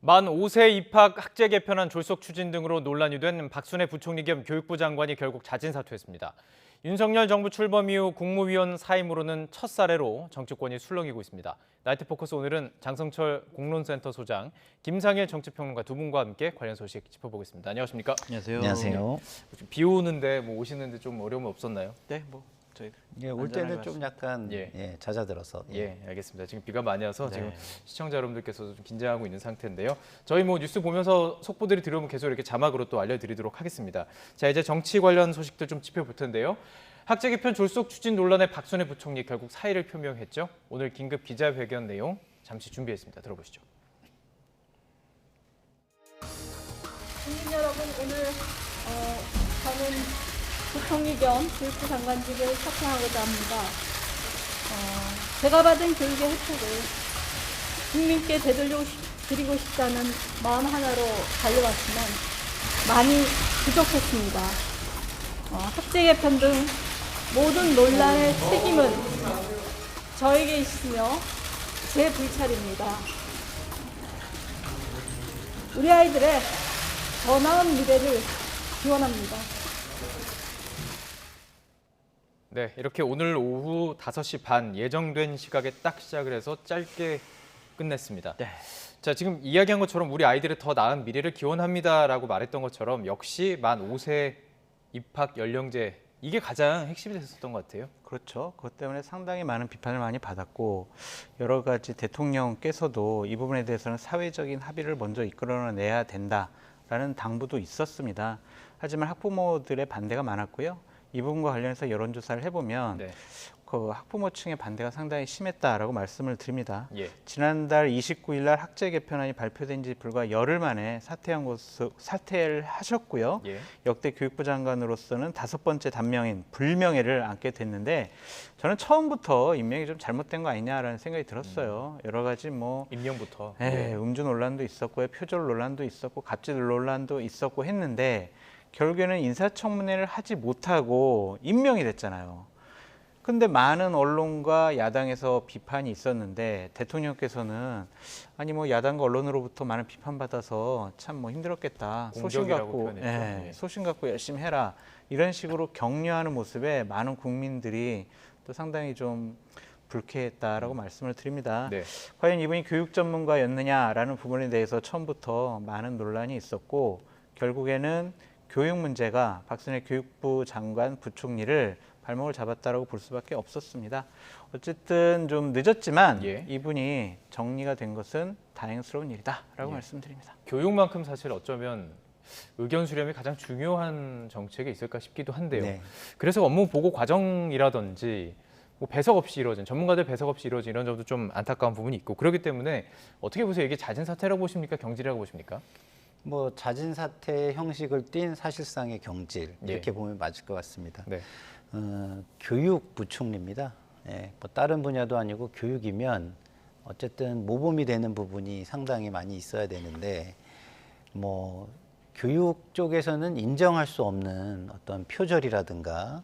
만 5세 입학 학제 개편안 졸속 추진 등으로 논란이 된 박순애 부총리 겸 교육부 장관이 결국 자진 사퇴했습니다. 윤석열 정부 출범 이후 국무위원 사임으로는 첫 사례로 정치권이 술렁이고 있습니다. 나이트 포커스 오늘은 장성철 공론센터 소장, 김상일 정치평론가 두 분과 함께 관련 소식 짚어보겠습니다. 안녕하십니까? 안녕하세요. 안녕하세요. 비 오는데 오시는데 좀 어려움은 없었나요? 네, 저희들 올 때는 좀 약간 예. 잦아들어서. 예, 알겠습니다. 지금 비가 많이 와서 네. 지금 시청자 여러분들께서도 좀 긴장하고 있는 상태인데요. 저희 뉴스 보면서 속보들이 들어오면 계속 이렇게 자막으로 또 알려드리도록 하겠습니다. 자, 이제 정치 관련 소식들 좀 짚어볼 텐데요. 학제 개편 졸속 추진 논란에 박순애 부총리 결국 사의를 표명했죠. 오늘 긴급 기자회견 내용 잠시 준비했습니다. 들어보시죠. 국민 여러분, 오늘 저는 부총리 겸 교육부 장관직을 사퇴하고자 합니다. 제가 받은 교육의 혜택을 국민께 되돌려드리고 싶다는 마음 하나로 달려왔지만 많이 부족했습니다. 학제 개편 등 모든 논란의 책임은 저에게 있으며 제 불찰입니다. 우리 아이들의 더 나은 미래를 기원합니다. 네, 이렇게 오늘 오후 5시 반 예정된 시각에 딱 시작을 해서 짧게 끝냈습니다. 네. 자, 지금 이야기한 것처럼 우리 아이들의 더 나은 미래를 기원합니다라고 말했던 것처럼 역시 만 5세 입학 연령제 이게 가장 핵심이 됐었던 것 같아요. 그렇죠. 그것 때문에 상당히 많은 비판을 많이 받았고 여러 가지 대통령께서도 이 부분에 대해서는 사회적인 합의를 먼저 이끌어내야 된다라는 당부도 있었습니다. 하지만 학부모들의 반대가 많았고요. 이 부분과 관련해서 여론조사를 해보면 네. 그 학부모층의 반대가 상당히 심했다라고 말씀을 드립니다. 예. 지난달 29일 날 학제 개편안이 발표된 지 불과 열흘 만에 사퇴를 하셨고요. 예. 역대 교육부 장관으로서는 5번째 단명인 불명예를 안게 됐는데 저는 처음부터 임명이 좀 잘못된 거 아니냐라는 생각이 들었어요. 여러 가지 임명부터. 음주 논란도 있었고요. 표절 논란도 있었고 갑질 논란도 있었고 했는데 결국에는 인사청문회를 하지 못하고 임명이 됐잖아요. 근데 많은 언론과 야당에서 비판이 있었는데 대통령께서는 아니 야당과 언론으로부터 많은 비판받아서 참 힘들었겠다. 소신 갖고 소신 갖고 열심히 해라. 이런 식으로 격려하는 모습에 많은 국민들이 또 상당히 좀 불쾌했다라고 말씀을 드립니다. 네. 과연 이분이 교육 전문가였느냐라는 부분에 대해서 처음부터 많은 논란이 있었고 결국에는 교육 문제가 박순애 교육부 장관 부총리를 발목을 잡았다라고 볼 수밖에 없었습니다. 어쨌든 좀 늦었지만 예. 이분이 정리가 된 것은 다행스러운 일이다라고 말씀드립니다. 교육만큼 사실 어쩌면 의견 수렴이 가장 중요한 정책에 있을까 싶기도 한데요. 네. 그래서 업무 보고 과정이라든지 배석 없이 이루어진 전문가들 배석 없이 이루어진 이런 점도 좀 안타까운 부분이 있고 그렇기 때문에 어떻게 보세요? 이게 자진 사퇴라고 보십니까? 경질이라고 보십니까? 자진 사퇴 형식을 띈 사실상의 경질 이렇게 보면 맞을 것 같습니다. 네. 교육부총리입니다. 다른 분야도 아니고 교육이면 어쨌든 모범이 되는 부분이 상당히 많이 있어야 되는데 교육 쪽에서는 인정할 수 없는 어떤 표절이라든가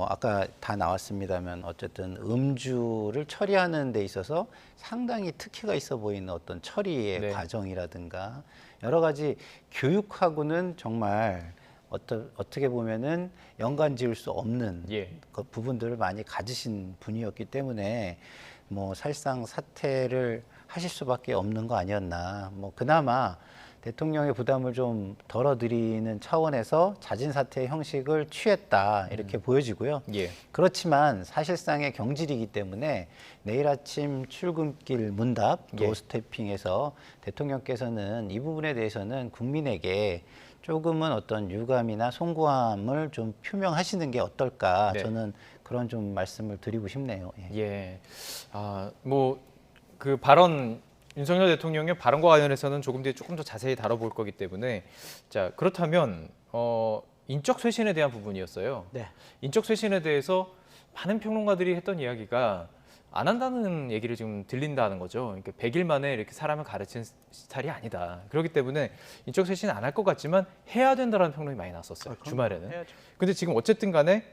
아까 다 나왔습니다만 어쨌든 음주를 처리하는 데 있어서 상당히 특혜가 있어 보이는 어떤 처리의 과정이라든가 여러 가지 교육하고는 정말 어떻게 보면은 연관 지을 수 없는 그 부분들을 많이 가지신 분이었기 때문에 사실상 사퇴를 하실 수밖에 없는 거 아니었나. 그나마 대통령의 부담을 좀 덜어드리는 차원에서 자진 사퇴 형식을 취했다 이렇게 보여지고요. 그렇지만 사실상의 경질이기 때문에 내일 아침 출근길 문답 노스태핑에서 대통령께서는 이 부분에 대해서는 국민에게 조금은 어떤 유감이나 송구함을 좀 표명하시는 게 어떨까 저는 그런 좀 말씀을 드리고 싶네요. 그 발언 윤석열 대통령의 발언과 관련해서는 조금 뒤에 조금 더 자세히 다뤄볼 거기 때문에 자 그렇다면 인적 쇄신에 대한 부분이었어요. 인적 쇄신에 대해서 많은 평론가들이 했던 이야기가 안 한다는 얘기를 지금 들린다는 거죠. 그러니까 100일 만에 이렇게 사람을 가르치는 스타일이 아니다. 그렇기 때문에 인적 쇄신 안 할 것 같지만 해야 된다는 평론이 많이 났었어요. 주말에는. 근데 지금 어쨌든 간에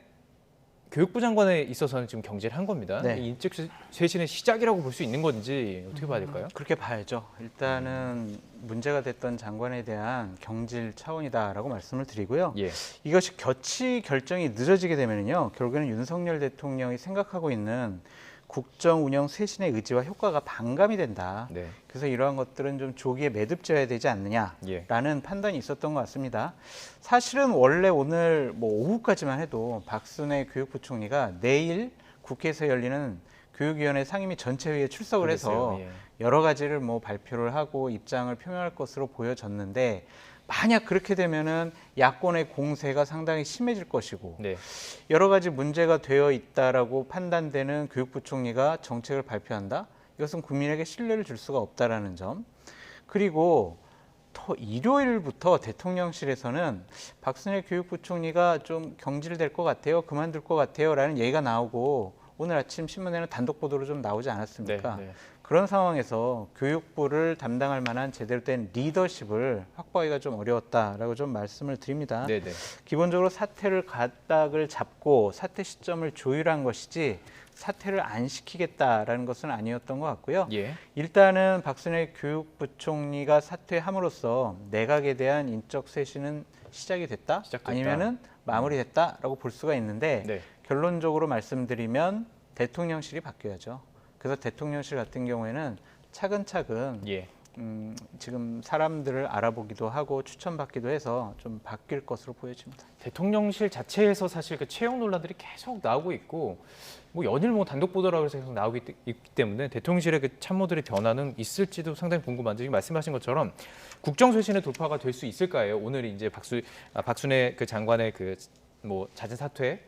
교육부 장관에 있어서는 지금 경질을 한 겁니다. 네. 이 인적 쇄신의 시작이라고 볼 수 있는 건지 어떻게 봐야 될까요? 그렇게 봐야죠. 일단은 문제가 됐던 장관에 대한 경질 차원이다라고 말씀을 드리고요. 예. 이것이 겨치 결정이 늦어지게 되면요, 결국에는 윤석열 대통령이 생각하고 있는 국정 운영 쇄신의 의지와 효과가 반감이 된다. 네. 그래서 이러한 것들은 좀 조기에 매듭져야 되지 않느냐라는 판단이 있었던 것 같습니다. 사실은 원래 오늘 뭐 오후까지만 해도 박순애 교육부 총리가 내일 국회에서 열리는 교육위원회 상임위 전체회의에 출석을 해서 그랬어요. 예. 여러 가지를 뭐 발표를 하고 입장을 표명할 것으로 보여졌는데, 만약 그렇게 되면은 야권의 공세가 상당히 심해질 것이고 네. 여러 가지 문제가 되어 있다라고 판단되는 교육부 총리가 정책을 발표한다? 이것은 국민에게 신뢰를 줄 수가 없다라는 점. 그리고 일요일부터 대통령실에서는 박순애 교육부 총리가 좀 경질될 것 같아요, 그만둘 것 같아요라는 얘기가 나오고 오늘 아침 신문에는 단독 보도로 좀 나오지 않았습니까? 네, 네. 그런 상황에서 교육부를 담당할 만한 제대로 된 리더십을 확보하기가 좀 어려웠다라고 좀 말씀을 드립니다. 네, 네. 기본적으로 사태를 가닥을 잡고 사태 시점을 조율한 것이지 사태를 안 시키겠다라는 것은 아니었던 것 같고요. 예. 일단은 박순애 교육부 총리가 사퇴함으로써 내각에 대한 인적 쇄신은 시작이 됐다? 시작됐다. 아니면은 마무리됐다라고 볼 수가 있는데, 네. 결론적으로 말씀드리면 대통령실이 바뀌어야죠. 그래서 대통령실 같은 경우에는 차근차근 예. 지금 사람들을 알아보기도 하고 추천받기도 해서 좀 바뀔 것으로 보여집니다. 대통령실 자체에서 사실 그 채용 논란들이 계속 나오고 있고, 뭐 연일 뭐 단독 보도라고 해서 계속 나오기 있기 때문에 대통령실의 그 참모들의 변화는 있을지도 상당히 궁금한데, 지금 말씀하신 것처럼 국정 쇄신의 돌파가 될 수 있을까요? 오늘 이제 박순애 그 장관의 그 뭐 잦은 사퇴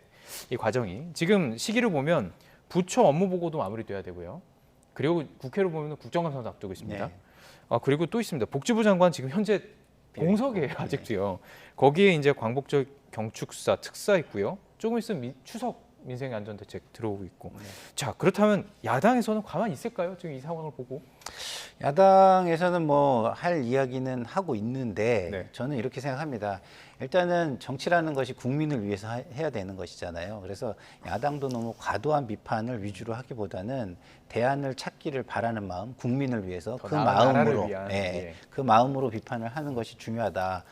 이 과정이 지금 시기를 보면 부처 업무 보고도 마무리돼야 되고요. 그리고 국회로 보면 국정감사도 앞두고 있습니다. 네. 그리고 또 있습니다. 복지부 장관 지금 현재 공석이에요, 아직도요. 거기에 이제 광복절 경축사 특사 있고요. 조금 있으면 추석 민생안전대책 들어오고 있고. 자, 그렇다면 야당에서는 가만히 있을까요? 지금 이 상황을 보고. 야당에서는 뭐 할 이야기는 하고 있는데 네. 저는 이렇게 생각합니다. 일단은 정치라는 것이 국민을 위해서 해야 되는 것이잖아요. 그래서 야당도 너무 과도한 비판을 위주로 하기보다는 대안을 찾기를 바라는 마음, 국민을 위해서 그 나라를 마음으로, 위한, 예, 예. 그 마음으로 비판을 하는 것이 중요하다.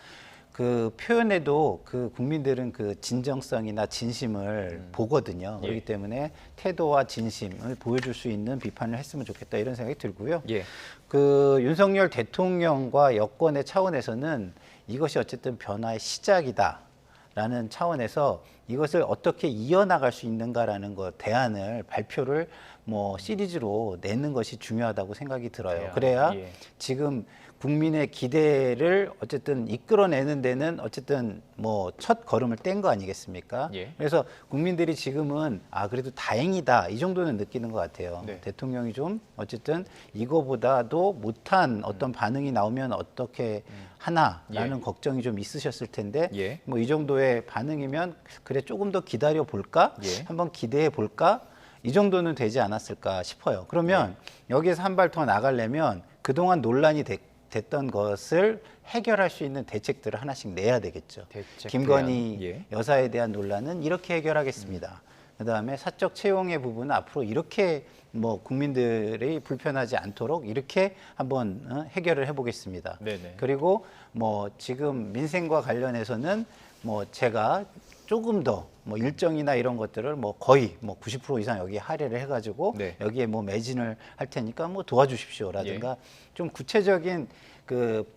그 표현에도 그 국민들은 그 진정성이나 진심을 보거든요. 예. 그렇기 때문에 태도와 진심을 보여줄 수 있는 비판을 했으면 좋겠다, 이런 생각이 들고요. 예. 그 윤석열 대통령과 여권의 차원에서는 이것이 어쨌든 변화의 시작이다라는 차원에서 이것을 어떻게 이어나갈 수 있는가라는 것, 대안을 발표를 뭐 시리즈로 내는 것이 중요하다고 생각이 들어요. 그래야 예. 지금 국민의 기대를 어쨌든 이끌어내는 데는 어쨌든 뭐 첫 걸음을 뗀 거 아니겠습니까? 예. 그래서 국민들이 지금은 그래도 다행이다, 이 정도는 느끼는 것 같아요. 네. 대통령이 좀 어쨌든 이거보다도 못한 어떤 반응이 나오면 어떻게 하나라는 예. 걱정이 좀 있으셨을 텐데 예. 뭐 이 정도의 반응이면 그래 조금 더 기다려 볼까? 예. 한번 기대해 볼까? 이 정도는 되지 않았을까 싶어요. 그러면 여기에서 한 발 더 나가려면 그동안 논란이 됐던 것을 해결할 수 있는 대책들을 하나씩 내야 되겠죠. 대책 김건희 대안. 예. 여사에 대한 논란은 이렇게 해결하겠습니다. 그다음에 사적 채용의 부분은 앞으로 이렇게 뭐 국민들이 불편하지 않도록 이렇게 한번 해결을 해보겠습니다. 네네. 그리고 뭐 지금 민생과 관련해서는 뭐 제가 조금 더 뭐 일정이나 이런 것들을 뭐 거의 뭐 90% 이상 여기에 할애를 해가지고 네. 여기에 뭐 매진을 할 테니까 뭐 도와주십시오라든가 좀 구체적인 그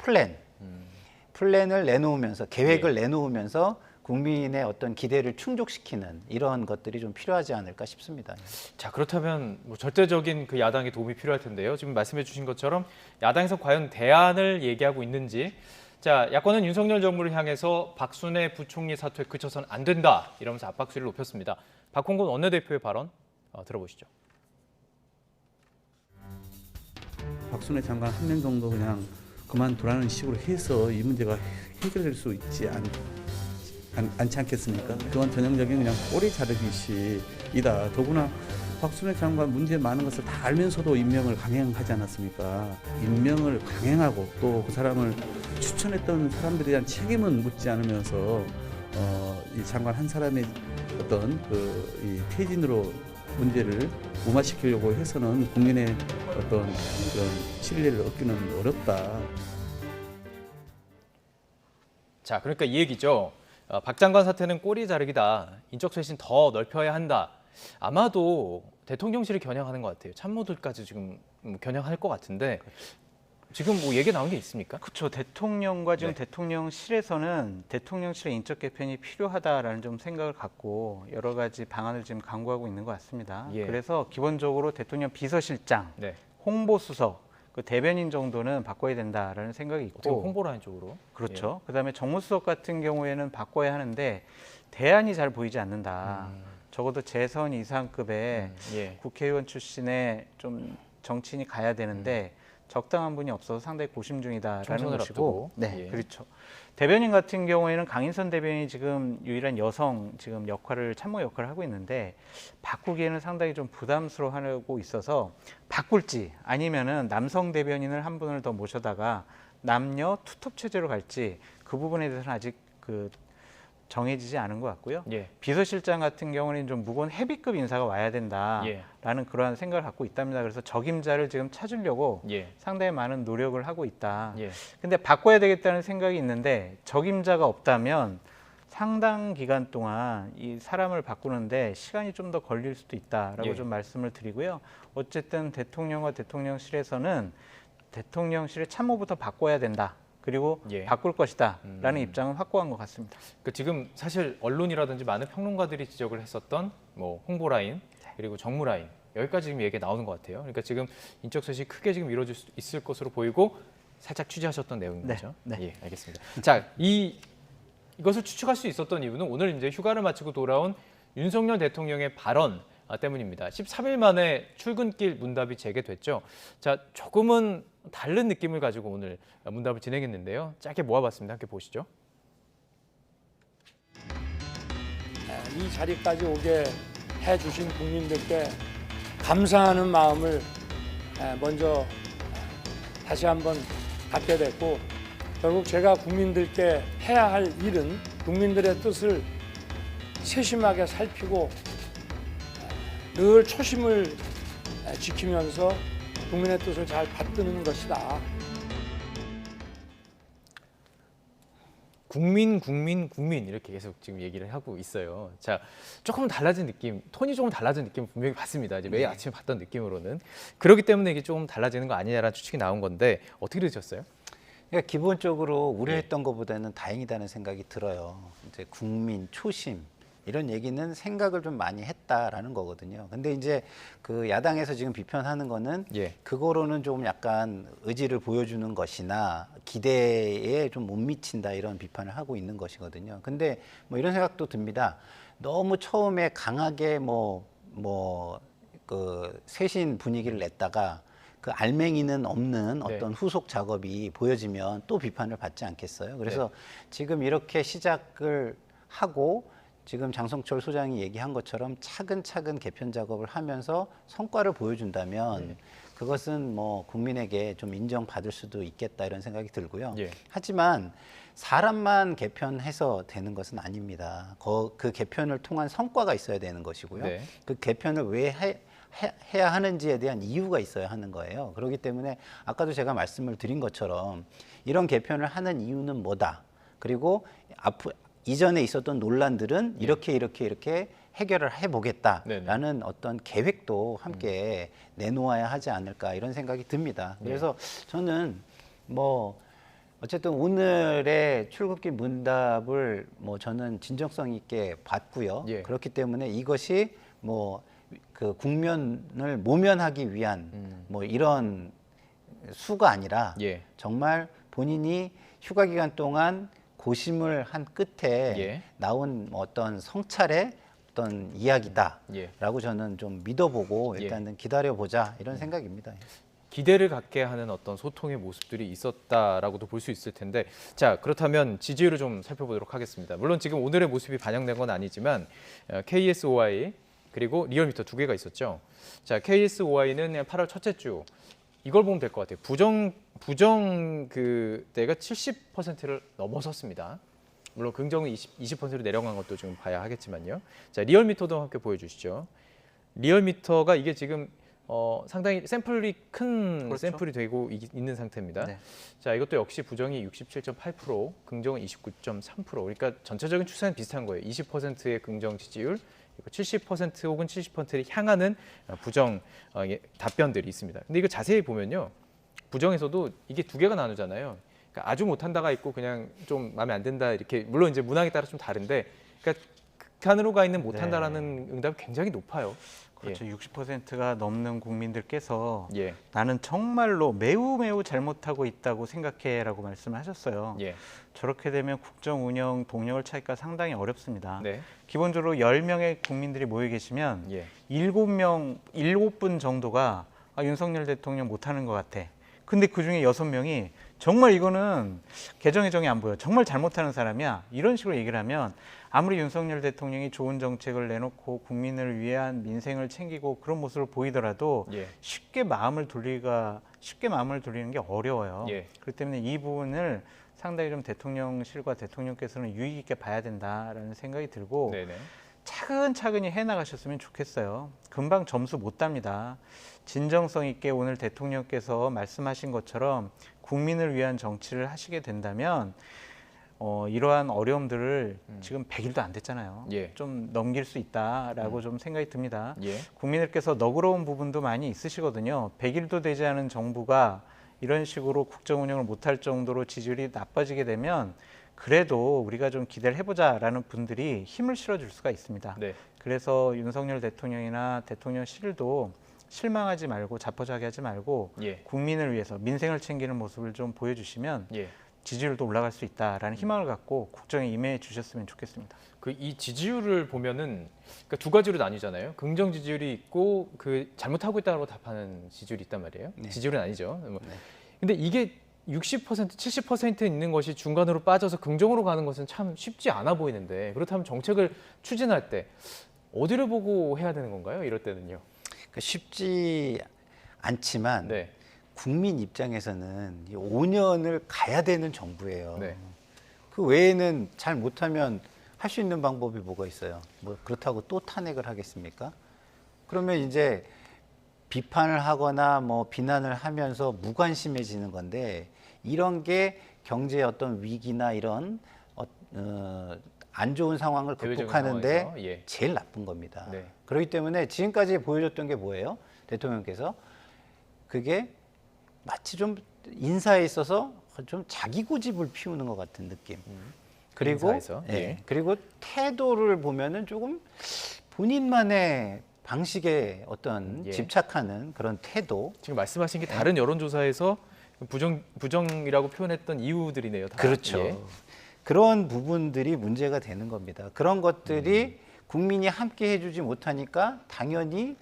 플랜을 내놓으면서 계획을 내놓으면서 국민의 어떤 기대를 충족시키는 이런 것들이 좀 필요하지 않을까 싶습니다. 자, 그렇다면 뭐 절대적인 그 야당의 도움이 필요할 텐데요. 지금 말씀해 주신 것처럼 야당에서 과연 대안을 얘기하고 있는지. 자, 야권은 윤석열 정부를 향해서 박순애 부총리 사퇴에 그쳐서는 안 된다, 이러면서 압박수위를 높였습니다. 박홍근 원내대표의 발언 들어보시죠. 박순애 장관 한 명 정도 그냥 그만두라는 식으로 해서 이 문제가 해결될 수 있지 않지 않겠습니까? 그건 전형적인 그냥 꼬리 자르기식이다. 더구나 박순애 장관 문제 많은 것을 다 알면서도 임명을 강행하지 않았습니까? 임명을 강행하고 또 그 사람을 추천했던 사람들에 대한 책임은 묻지 않으면서 이 장관 한 사람의 어떤 이 퇴진으로 문제를 무마시키려고 해서는 국민의 어떤 그런 신뢰를 얻기는 어렵다. 자, 그러니까 이 얘기죠. 박 장관 사태는 꼬리 자르기다. 인적 쇄신 더 넓혀야 한다. 아마도 대통령실을 겨냥하는 것 같아요. 참모들까지 지금 겨냥할 것 같은데 지금 뭐 얘기 나온 게 있습니까? 그렇죠. 대통령과 지금 네. 대통령실에서는 대통령실의 인적 개편이 필요하다라는 좀 생각을 갖고 여러 가지 방안을 지금 강구하고 있는 것 같습니다. 예. 그래서 기본적으로 대통령 비서실장, 네. 홍보수석, 그 대변인 정도는 바꿔야 된다라는 생각이 어떻게 있고, 홍보라인 쪽으로. 그렇죠. 그다음에 정무수석 같은 경우에는 바꿔야 하는데 대안이 잘 보이지 않는다. 적어도 재선 이상급의 예. 국회의원 출신의 좀 정치인이 가야 되는데 적당한 분이 없어서 상당히 고심 중이다라는 총선을 것이고, 앞두고. 네, 예. 그렇죠. 대변인 같은 경우에는 강인선 대변인이 지금 유일한 여성 지금 역할을 참모 역할을 하고 있는데 바꾸기에는 상당히 좀 부담스러워하고 있어서 바꿀지 아니면은 남성 대변인을 한 분을 더 모셔다가 남녀 투톱 체제로 갈지 그 부분에 대해서는 아직 정해지지 않은 것 같고요. 예. 비서실장 같은 경우는 좀 무거운 헤비급 인사가 와야 예. 된다라는 그러한 생각을 갖고 있답니다. 그래서 적임자를 지금 찾으려고 예. 상당히 많은 노력을 하고 있다. 예. 근데 바꿔야 되겠다는 생각이 있는데 적임자가 없다면 상당 기간 동안 이 사람을 바꾸는데 시간이 좀 더 걸릴 수도 있다라고 예. 좀 말씀을 드리고요. 어쨌든 대통령과 대통령실에서는 대통령실의 참모부터 바꿔야 된다. 그리고 예. 바꿀 것이다라는 입장은 확고한 것 같습니다. 그 지금 사실 언론이라든지 많은 평론가들이 지적을 했었던 뭐 홍보 라인 그리고 정무 라인 여기까지 지금 얘기가 나오는 것 같아요. 그러니까 지금 인적 쇄신이 크게 지금 이루어질 수 있을 것으로 보이고 살짝 취재하셨던 내용인 네, 거죠. 네. 예, 알겠습니다. 자, 이것을 추측할 수 있었던 이유는 오늘 이제 휴가를 마치고 돌아온 윤석열 대통령의 발언 때문입니다. 13일 만에 출근길 문답이 재개됐죠. 자, 조금은 다른 느낌을 가지고 오늘 문답을 진행했는데요. 짧게 모아봤습니다. 함께 보시죠. 이 자리까지 오게 해주신 국민들께 감사하는 마음을 먼저 다시 한번 갖게 됐고 결국 제가 국민들께 해야 할 일은 국민들의 뜻을 세심하게 살피고 늘 초심을 지키면서 국민의 뜻을 잘 받드는 것이다. 국민 이렇게 계속 지금 얘기를 하고 있어요. 자, 조금 달라진 느낌, 톤이 조금 달라진 느낌을 분명히 받습니다. 이제 매일 아침에 봤던 느낌으로는 그렇기 때문에 이게 조금 달라지는 거 아니냐라는 추측이 나온 건데 어떻게 되셨어요? 그러니까 기본적으로 우려했던 것보다는 다행이다는 생각이 들어요. 이제 국민 초심 이런 얘기는 생각을 좀 많이 했다라는 거거든요. 근데 이제 그 야당에서 지금 비판하는 거는 예. 그거로는 좀 약간 의지를 보여주는 것이나 기대에 좀 못 미친다 이런 비판을 하고 있는 것이거든요. 근데 뭐 이런 생각도 듭니다. 너무 처음에 강하게 그 쇄신 분위기를 냈다가 그 알맹이는 없는 어떤 후속 작업이 보여지면 또 비판을 받지 않겠어요? 그래서 지금 이렇게 시작을 하고 지금 장성철 소장이 얘기한 것처럼 차근차근 개편 작업을 하면서 성과를 보여준다면 그것은 뭐 국민에게 좀 인정받을 수도 있겠다 이런 생각이 들고요. 예. 하지만 사람만 개편해서 되는 것은 아닙니다. 그 개편을 통한 성과가 있어야 되는 것이고요. 네. 그 개편을 왜 해야 하는지에 대한 이유가 있어야 하는 거예요. 그렇기 때문에 아까도 제가 말씀을 드린 것처럼 이런 개편을 하는 이유는 뭐다. 그리고 이전에 있었던 논란들은 이렇게 해결을 해보겠다라는 어떤 계획도 함께 내놓아야 하지 않을까 이런 생각이 듭니다. 그래서 저는 뭐 어쨌든 오늘의 출국길 문답을 뭐 저는 진정성 있게 봤고요. 예. 그렇기 때문에 이것이 뭐 그 국면을 모면하기 위한 뭐 이런 수가 아니라 예. 정말 본인이 휴가 기간 동안 고심을 한 끝에 예. 나온 어떤 성찰의 어떤 이야기다라고 예. 저는 좀 믿어보고 일단은 기다려보자 이런 생각입니다. 기대를 갖게 하는 어떤 소통의 모습들이 있었다라고도 볼 수 있을 텐데 자 그렇다면 지지율을 좀 살펴보도록 하겠습니다. 물론 지금 오늘의 모습이 반영된 건 아니지만 KSOI 그리고 리얼미터 두 개가 있었죠. 자 KSOI는 8월 첫째 주 이걸 보면 될 것 같아요. 부정 그 때가 70%를 넘어섰습니다. 물론 긍정은 20%로 내려간 것도 좀 봐야 하겠지만요. 자, 리얼미터도 함께 보여주시죠. 리얼미터가 이게 지금 상당히 샘플이 큰 그렇죠. 샘플이 되고 있는 상태입니다. 네. 자, 이것도 역시 부정이 67.8%, 긍정은 29.3%. 그러니까 전체적인 추세는 비슷한 거예요. 20%의 긍정 지지율, 70% 혹은 70%를 향하는 부정 답변들이 있습니다. 근데 이거 자세히 보면요, 부정에서도 이게 두 개가 나누잖아요. 그러니까 아주 못한다가 있고 그냥 좀 마음에 안 든다 이렇게, 물론 이제 문항에 따라 좀 다른데, 그러니까 극한으로 가 있는 못한다라는 응답이 굉장히 높아요. 그렇죠. 60%가 넘는 국민들께서 예. 나는 정말로 매우 잘못하고 있다고 생각해라고 말씀하셨어요. 예. 저렇게 되면 국정 운영 동력을 찾기가 상당히 어렵습니다. 네. 기본적으로 10명의 국민들이 모여 계시면 예. 7분 정도가 윤석열 대통령 못하는 것 같아. 근데 그중에 6명이 정말 이거는 개정의 정이 안 보여. 정말 잘못하는 사람이야. 이런 식으로 얘기를 하면 아무리 윤석열 대통령이 좋은 정책을 내놓고 국민을 위한 민생을 챙기고 그런 모습을 보이더라도 예. 쉽게 마음을 돌리는 게 어려워요. 예. 그렇기 때문에 이 부분을 상당히 좀 대통령실과 대통령께서는 유의 깊게 봐야 된다라는 생각이 들고 네네. 차근차근히 해나가셨으면 좋겠어요. 금방 점수 못 답니다. 진정성 있게 오늘 대통령께서 말씀하신 것처럼 국민을 위한 정치를 하시게 된다면 이러한 어려움들을 지금 100일도 안 됐잖아요. 예. 좀 넘길 수 있다라고 좀 생각이 듭니다. 예. 국민들께서 너그러운 부분도 많이 있으시거든요. 100일도 되지 않은 정부가 이런 식으로 국정 운영을 못할 정도로 지지율이 나빠지게 되면 그래도 우리가 좀 기대를 해보자라는 분들이 힘을 실어줄 수가 있습니다. 네. 그래서 윤석열 대통령이나 대통령실도 실망하지 말고 자포자기하지 말고 예. 국민을 위해서 민생을 챙기는 모습을 좀 보여주시면 예. 지지율도 올라갈 수 있다라는 희망을 갖고 국정에 임해 주셨으면 좋겠습니다. 그 이 지지율을 보면은 그러니까 두 가지로 나뉘잖아요. 긍정 지지율이 있고 그 잘못하고 있다고 답하는 지지율이 있단 말이에요. 네. 지지율은 아니죠. 네. 근데 이게 60%, 70% 있는 것이 중간으로 빠져서 긍정으로 가는 것은 참 쉽지 않아 보이는데, 그렇다면 정책을 추진할 때 어디를 보고 해야 되는 건가요? 이럴 때는요. 그러니까 쉽지 않지만 네. 국민 입장에서는 5년을 가야 되는 정부예요. 네. 그 외에는 잘 못하면 할 수 있는 방법이 뭐가 있어요? 뭐 그렇다고 또 탄핵을 하겠습니까? 그러면 이제 비판을 하거나 뭐 비난을 하면서 무관심해지는 건데, 이런 게 경제의 어떤 위기나 이런 안 좋은 상황을 대외적인 극복하는데 상황에서, 예. 제일 나쁜 겁니다. 네. 그렇기 때문에 지금까지 보여줬던 게 뭐예요? 대통령께서 그게 마치 좀 인사에 있어서 좀 자기 고집을 피우는 것 같은 느낌. 그리고 인사에서, 예. 그리고 태도를 보면은 조금 본인만의 방식에 어떤 예. 집착하는 그런 태도. 지금 말씀하신 게 다른 여론조사에서 부정이라고 표현했던 이유들이네요. 다. 그렇죠. 예. 그런 부분들이 문제가 되는 겁니다. 그런 것들이 국민이 함께 해주지 못하니까 당연히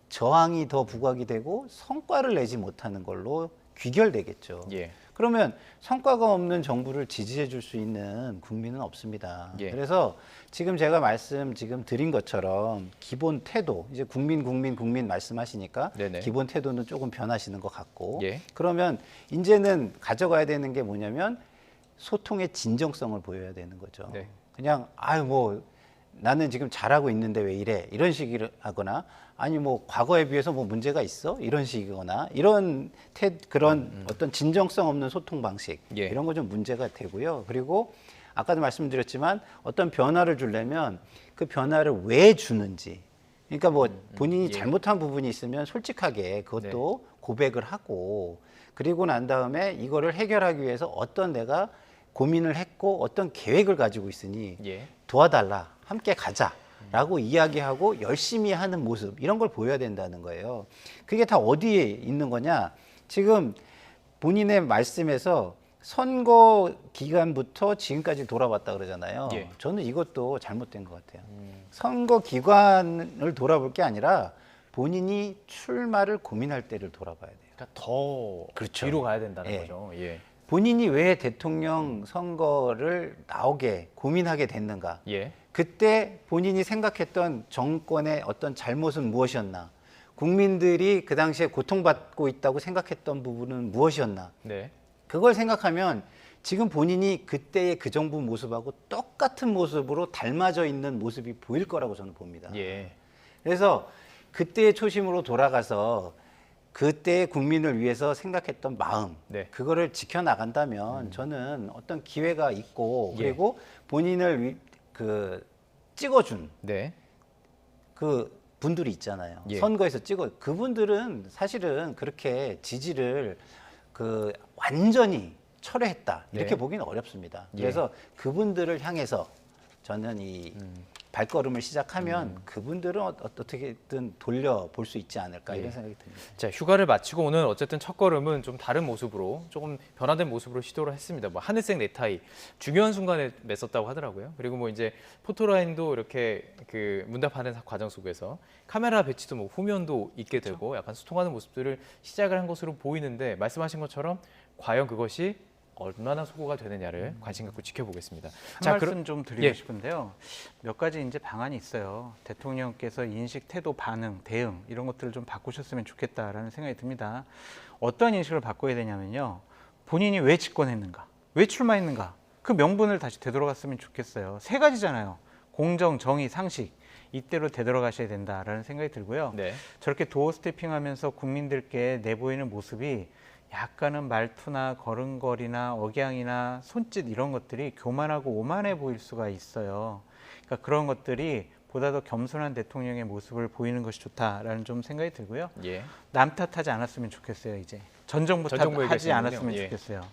저항이 더 부각이 되고 성과를 내지 못하는 걸로 귀결되겠죠. 예. 그러면 성과가 없는 정부를 지지해 줄 수 있는 국민은 없습니다. 예. 그래서 지금 제가 지금 드린 것처럼 기본 태도, 이제 국민 말씀하시니까 네네. 기본 태도는 조금 변하시는 것 같고, 예. 그러면 이제는 가져가야 되는 게 뭐냐면 소통의 진정성을 보여야 되는 거죠. 네. 그냥 뭐 나는 지금 잘하고 있는데 왜 이래, 이런 식으로 하거나, 아니 뭐 과거에 비해서 뭐 문제가 있어, 이런 식이거나, 이런 그런 어떤 진정성 없는 소통 방식, 예. 이런 거 좀 문제가 되고요. 그리고 아까도 말씀드렸지만 어떤 변화를 주려면 그 변화를 왜 주는지, 그러니까 뭐 본인이 예. 잘못한 부분이 있으면 솔직하게 그것도 고백을 하고, 그리고 난 다음에 이거를 해결하기 위해서 어떤 내가 고민을 했고 어떤 계획을 가지고 있으니 예. 도와달라, 함께 가자라고 이야기하고 열심히 하는 모습, 이런 걸 보여야 된다는 거예요. 그게 다 어디에 있는 거냐? 지금 본인의 말씀에서 선거 기간부터 지금까지 돌아봤다 그러잖아요. 예. 저는 이것도 잘못된 것 같아요. 선거 기간을 돌아볼 게 아니라 본인이 출마를 고민할 때를 돌아봐야 돼요. 그러니까 더 그렇죠. 뒤로 가야 된다는 예. 거죠. 예. 본인이 왜 대통령 선거를 나오게 고민하게 됐는가? 예. 그때 본인이 생각했던 정권의 어떤 잘못은 무엇이었나? 국민들이 그 당시에 고통받고 있다고 생각했던 부분은 무엇이었나? 네. 그걸 생각하면 지금 본인이 그때의 그 정부 모습하고 똑같은 모습으로 닮아져 있는 모습이 보일 거라고 저는 봅니다. 예. 그래서 그때의 초심으로 돌아가서 그때의 국민을 위해서 생각했던 마음, 네. 그거를 지켜나간다면 저는 어떤 기회가 있고 예. 그리고 본인을 찍어준 네. 그 분들이 있잖아요. 예. 선거에서 그분들은 사실은 그렇게 지지를 완전히 철회했다 이렇게 네. 보기는 어렵습니다. 예. 그래서 그분들을 향해서 저는 이 발걸음을 시작하면 그분들은 어떻게든 돌려볼 수 있지 않을까 예. 이런 생각이 듭니다. 자, 휴가를 마치고 오늘 어쨌든 첫 걸음은 좀 다른 모습으로 조금 변화된 모습으로 시도를 했습니다. 뭐 하늘색 넥타이 중요한 순간에 맸었다고 하더라고요. 그리고 뭐 이제 포토라인도 이렇게 그 문답하는 과정 속에서 카메라 배치도 뭐 후면도 있게 되고 약간 소통하는 모습들을 시작을 한 것으로 보이는데 말씀하신 것처럼 과연 그것이 얼마나 소구가 되느냐를 관심 갖고 지켜보겠습니다. 한 말씀 좀 드리고 예. 싶은데요. 몇 가지 이제 방안이 있어요. 대통령께서 인식, 태도, 반응, 대응 이런 것들을 좀 바꾸셨으면 좋겠다라는 생각이 듭니다. 어떤 인식을 바꿔야 되냐면요. 본인이 왜 집권했는가, 왜 출마했는가 그 명분을 다시 되돌아갔으면 좋겠어요. 세 가지잖아요. 공정, 정의, 상식 이때로 되돌아가셔야 된다라는 생각이 들고요. 네. 저렇게 도어 스태핑하면서 국민들께 내보이는 모습이 약간은 말투나 걸음걸이나 억양이나 손짓 이런 것들이 교만하고 오만해 보일 수가 있어요. 그러니까 그런 것들이 보다 더 겸손한 대통령의 모습을 보이는 것이 좋다라는 좀 생각이 들고요. 예. 남 탓하지 않았으면 좋겠어요. 이제 전 정부 전 정부 탓하지 얘기하시는군요. 않았으면 예. 좋겠어요.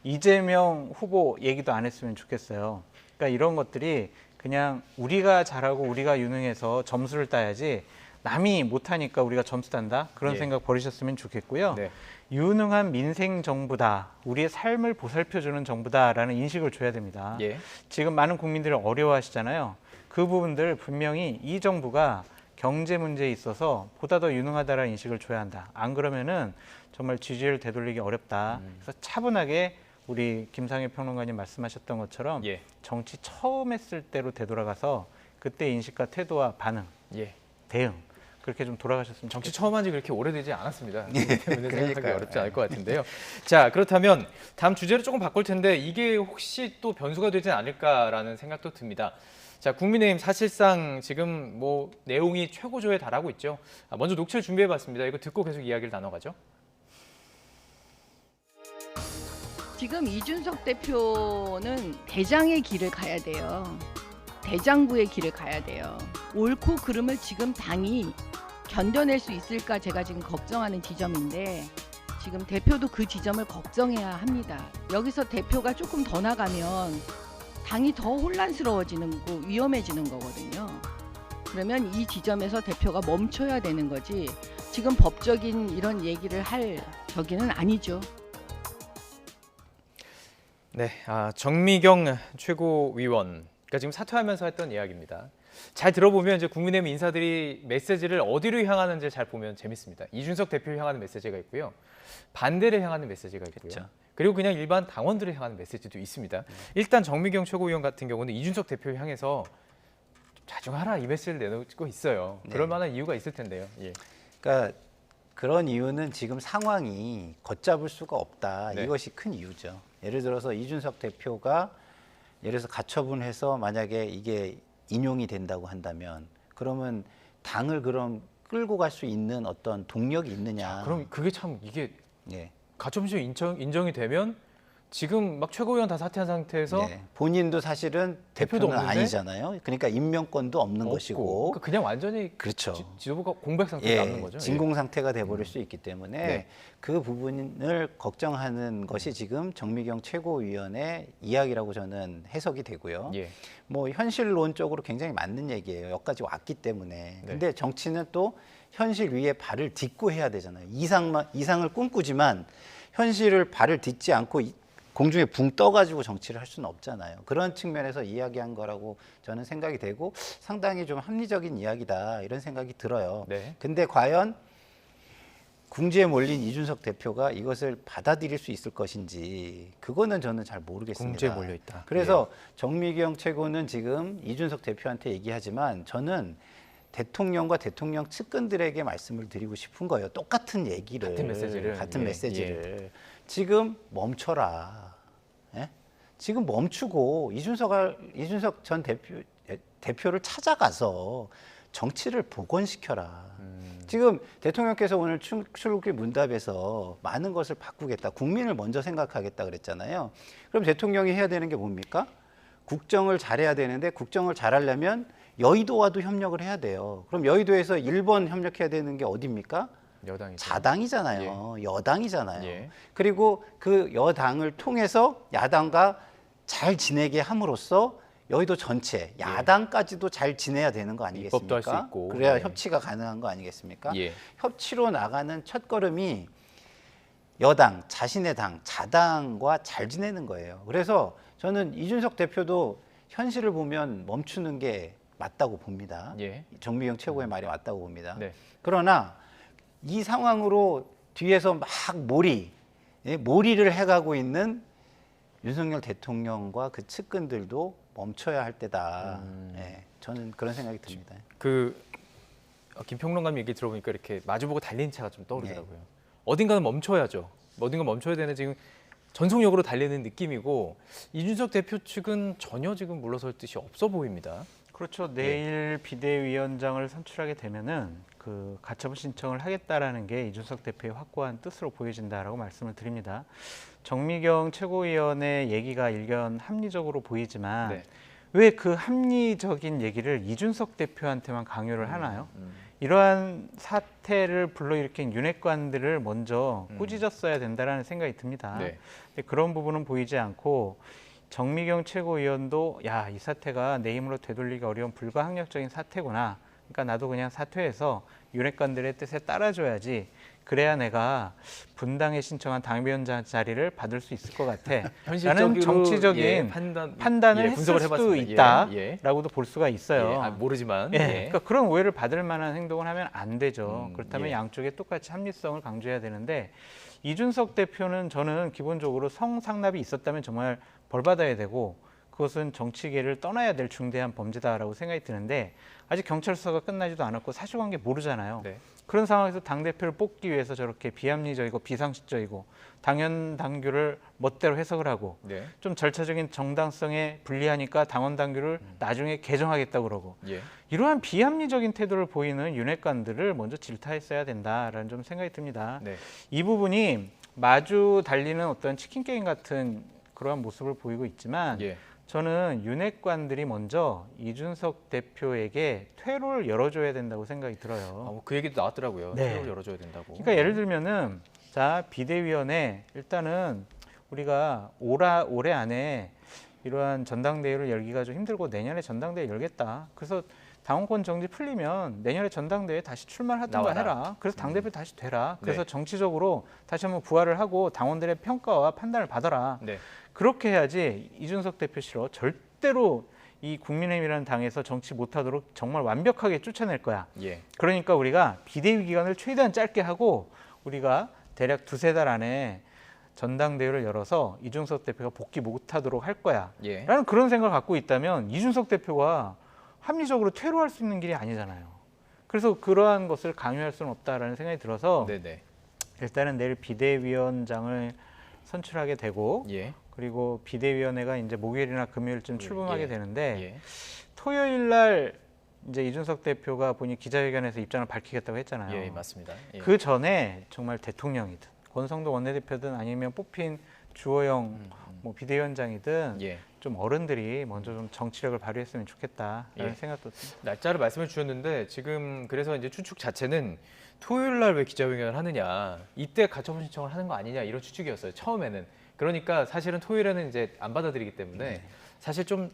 이재명 후보 얘기도 안 했으면 좋겠어요. 그러니까 이런 것들이 그냥 우리가 잘하고 우리가 유능해서 점수를 따야지 남이 못하니까 우리가 점수 딴다 그런 예. 생각 버리셨으면 좋겠고요. 네. 유능한 민생 정부다, 우리의 삶을 보살펴주는 정부다라는 인식을 줘야 됩니다. 예. 지금 많은 국민들이 어려워하시잖아요. 그 부분들 분명히 이 정부가 경제 문제에 있어서 보다 더 유능하다라는 인식을 줘야 한다. 안 그러면은 정말 지지율 되돌리기 어렵다. 그래서 차분하게 우리 김상일 평론가님 말씀하셨던 것처럼 예. 정치 처음 했을 때로 되돌아가서 그때 인식과 태도와 반응, 예. 대응 그렇게 좀 돌아가셨으면 정치 좋겠습니다. 처음 한 지 그렇게 오래되지 않았습니다. 그렇기 때문에 생각하기 그러니까요. 어렵지 않을 것 같은데요. 자, 그렇다면 다음 주제를 조금 바꿀 텐데 이게 혹시 또 변수가 되지 않을까라는 생각도 듭니다. 자, 국민의힘 사실상 지금 뭐 내용이 최고조에 달하고 있죠. 먼저 녹취를 준비해봤습니다. 이거 듣고 계속 이야기를 나눠가죠. 지금 이준석 대표는 대장의 길을 가야 돼요. 대장부의 길을 가야 돼요. 옳고 그름을 지금 당이 견뎌낼 수 있을까 제가 지금 걱정하는 지점인데 지금 대표도 그 지점을 걱정해야 합니다. 여기서 대표가 조금 더 나가면 당이 더 혼란스러워지는 거고 위험해지는 거거든요. 그러면 이 지점에서 대표가 멈춰야 되는 거지 지금 법적인 이런 얘기를 할 저기는 아니죠. 네, 정미경 최고위원. 그러니까 지금 사퇴하면서 했던 이야기입니다. 잘 들어보면 이제 국민의힘 인사들이 메시지를 어디로 향하는지 잘 보면 재밌습니다. 이준석 대표를 향하는 메시지가 있고요. 반대를 향하는 메시지가 있고요. 그렇죠. 그리고 그냥 일반 당원들을 향하는 메시지도 있습니다. 일단 정미경 최고위원 같은 경우는 이준석 대표를 향해서 좀 자중하라 이 메시지를 내놓고 있어요. 그럴 만한 이유가 있을 텐데요. 예. 그러니까 그런 이유는 지금 상황이 걷잡을 수가 없다. 네. 이것이 큰 이유죠. 예를 들어서 이준석 대표가 예를 들어서 가처분해서 만약에 이게 인용이 된다고 한다면 그러면 당을 그럼 끌고 갈 수 있는 어떤 동력이 있느냐. 그럼 그게 참 이게 예. 가처분 인정이 되면 지금 막 최고위원 다 사퇴한 상태에서 네. 본인도 사실은 대표도 대표는 없는데? 아니잖아요. 그러니까 임명권도 없는 없고, 것이고. 그러니까 그냥 완전히 그렇죠. 지도부가 공백 상태에 남는 거죠. 진공 상태가 돼버릴 수 있기 때문에 네. 그 부분을 걱정하는 것이 지금 정미경 최고위원의 이야기라고 저는 해석이 되고요. 예. 뭐 현실론적으로 굉장히 맞는 얘기예요. 여기까지 왔기 때문에. 네. 근데 정치는 또 현실 위에 발을 딛고 해야 되잖아요. 이상을 꿈꾸지만 현실을 발을 딛지 않고 공중에 붕 떠가지고 정치를 할 수는 없잖아요. 그런 측면에서 이야기한 거라고 저는 생각이 되고 상당히 좀 합리적인 이야기다 이런 생각이 들어요. 네. 근데 과연 궁지에 몰린 이준석 대표가 이것을 받아들일 수 있을 것인지 그거는 저는 잘 모르겠습니다. 궁지에 몰려 있다. 그래서 정미경 최고는 지금 이준석 대표한테 얘기하지만 저는 대통령과 대통령 측근들에게 말씀을 드리고 싶은 거예요. 똑같은 얘기를. 같은 메시지를. 같은 예, 메시지를. 지금 멈춰라. 예? 지금 멈추고 이준석 전 대표를 찾아가서 정치를 복원시켜라. 지금 대통령께서 오늘 출국기 문답에서 많은 것을 바꾸겠다. 국민을 먼저 생각하겠다 그랬잖아요. 그럼 대통령이 해야 되는 게 뭡니까? 국정을 잘해야 되는데 국정을 잘하려면 여의도와도 협력을 해야 돼요. 그럼 여의도에서 1번 협력해야 되는 게 어디입니까? 여당이죠. 자당이잖아요. 여당이잖아요. 예. 그리고 그 여당을 통해서 야당과 잘 지내게 함으로써 여의도 전체 야당까지도 잘 지내야 되는 거 아니겠습니까? 입법도 할 수 있고. 그래야 네. 협치가 가능한 거 아니겠습니까? 예. 협치로 나가는 첫걸음이 여당, 자신의 당, 자당과 잘 지내는 거예요. 그래서 저는 이준석 대표도 현실을 보면 멈추는 게 맞다고 봅니다. 예. 정미경 최고의 말이 맞다고 봅니다. 네. 그러나 이 상황으로 뒤에서 막 몰이를 해가고 있는 윤석열 대통령과 그 측근들도 멈춰야 할 때다. 예, 저는 그런 생각이 듭니다. 김평론가님 얘기 들어보니까 이렇게 마주보고 달리는 차가 좀 떠오르더라고요. 어딘가는 멈춰야죠. 어딘가 멈춰야 되는 지금 전속력으로 달리는 느낌이고 이준석 대표 측은 전혀 지금 물러설 뜻이 없어 보입니다. 그렇죠. 내일 비대위원장을 선출하게 되면은 그 가처분 신청을 하겠다라는 게 이준석 대표의 확고한 뜻으로 보여진다라고 말씀을 드립니다. 정미경 최고위원의 얘기가 일견 합리적으로 보이지만 네. 왜 그 합리적인 얘기를 이준석 대표한테만 강요를 하나요? 이러한 사태를 불러일으킨 윤핵관들을 먼저 꾸짖었어야 된다라는 생각이 듭니다. 네. 근데 그런 부분은 보이지 않고 정미경 최고위원도 야, 이 사태가 내 힘으로 되돌리기 어려운 불가항력적인 사태구나. 그러니까 나도 그냥 사퇴해서 윤핵관들의 뜻에 따라줘야지. 그래야 내가 분당에 신청한 당위원장 자리를 받을 수 있을 것 같아. 라는 정치적인 판단을 했을 분석을 수도 해봤습니다. 있다라고도 볼 수가 있어요. 모르지만. 그러니까 그런 오해를 받을 만한 행동을 하면 안 되죠. 그렇다면 예. 양쪽에 똑같이 합리성을 강조해야 되는데 이준석 대표는 저는 기본적으로 성상납이 있었다면 정말 벌받아야 되고 그것은 정치계를 떠나야 될 중대한 범죄다라고 생각이 드는데 아직 경찰 수사가 끝나지도 않았고 사실관계 모르잖아요. 네. 그런 상황에서 당대표를 뽑기 위해서 저렇게 비합리적이고 비상식적이고 당연 당규를 멋대로 해석을 하고 네. 좀 절차적인 정당성에 불리하니까 당원 당규를 나중에 개정하겠다고 그러고 예. 이러한 비합리적인 태도를 보이는 윤핵관들을 먼저 질타했어야 된다라는 좀 생각이 듭니다. 네. 이 부분이 마주 달리는 어떤 치킨 게임 같은 그러한 모습을 보이고 있지만 예. 저는 윤핵관들이 먼저 이준석 대표에게 퇴로를 열어줘야 된다고 생각이 들어요. 그 얘기도 나왔더라고요. 네. 퇴로를 열어줘야 된다고. 그러니까 예를 들면은 자 비대위원회 일단은 우리가 올해 안에 이러한 전당대회를 열기가 좀 힘들고 내년에 전당대회 열겠다. 그래서 당원권 정지 풀리면 내년에 전당대회 다시 출마하든가 해라. 그래서 당대표 다시 되라. 그래서 네. 정치적으로 다시 한번 부활을 하고 당원들의 평가와 판단을 받아라. 네. 그렇게 해야지 이준석 대표 싫어. 절대로 이 국민의힘이라는 당에서 정치 못하도록 정말 완벽하게 쫓아낼 거야. 예. 그러니까 우리가 비대위 기간을 최대한 짧게 하고 우리가 대략 2-3달 안에 전당대회를 열어서 이준석 대표가 복귀 못하도록 할 거야. 예. 라는 그런 생각을 갖고 있다면 이준석 대표가 합리적으로 퇴로할 수 있는 길이 아니잖아요. 그래서 그러한 것을 강요할 수는 없다라는 생각이 들어서 네네. 일단은 내일 비대위원장을 선출하게 되고 예. 그리고 비대위원회가 이제 목요일이나 금요일쯤 출범하게 예. 되는데 예. 토요일 날 이제 이준석 대표가 본인 기자회견에서 입장을 밝히겠다고 했잖아요. 예, 맞습니다. 예. 그 전에 정말 대통령이든 권성도 원내대표든 아니면 뽑힌 주호영 뭐 비대위원장이든 예. 좀 어른들이 먼저 좀 정치력을 발휘했으면 좋겠다라는 예. 생각도 듭니다. 날짜를 말씀해 주셨는데 지금 그래서 이제 추측 자체는 토요일 날 왜 기자회견을 하느냐, 이때 가처분 신청을 하는 거 아니냐 이런 추측이었어요. 처음에는. 그러니까 사실은 토요일에는 이제 안 받아들이기 때문에 사실 좀